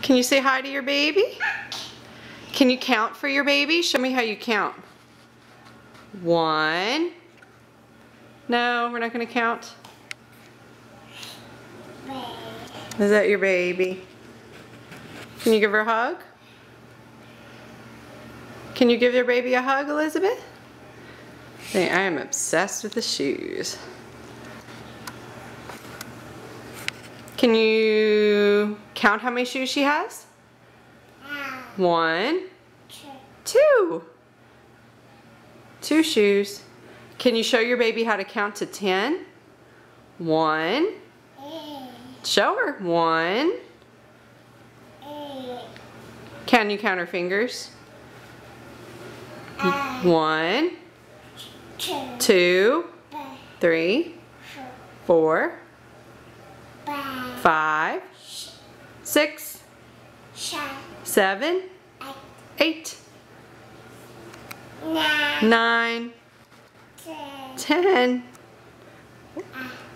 Can you say hi to your baby? Can you count for your baby? Show me how you count. 1. No, we're not going to count. Is that your baby? Can you give her a hug? Can you give your baby a hug, Elizabeth? Hey, I am obsessed with the shoes. Can you count how many shoes she has? 1, 2. 2 shoes. Can you show your baby how to count to 10? 1. Show her. 1. Can you count her fingers? 1, 2, 3, 4, 5, 6, 7, 8, 9, 10.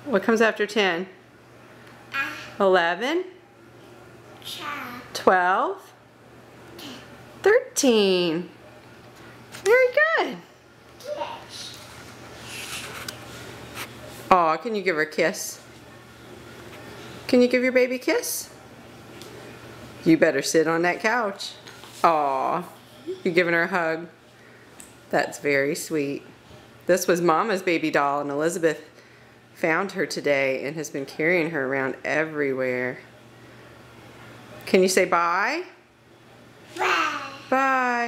What comes after 10? 11, 12, 13. Very good. Aw, can you give her a kiss? Can you give your baby a kiss? You better sit on that couch. Aw, you're giving her a hug. That's very sweet. This was Mama's baby doll, and Elizabeth found her today and has been carrying her around everywhere. Can you say bye? Bye. Bye.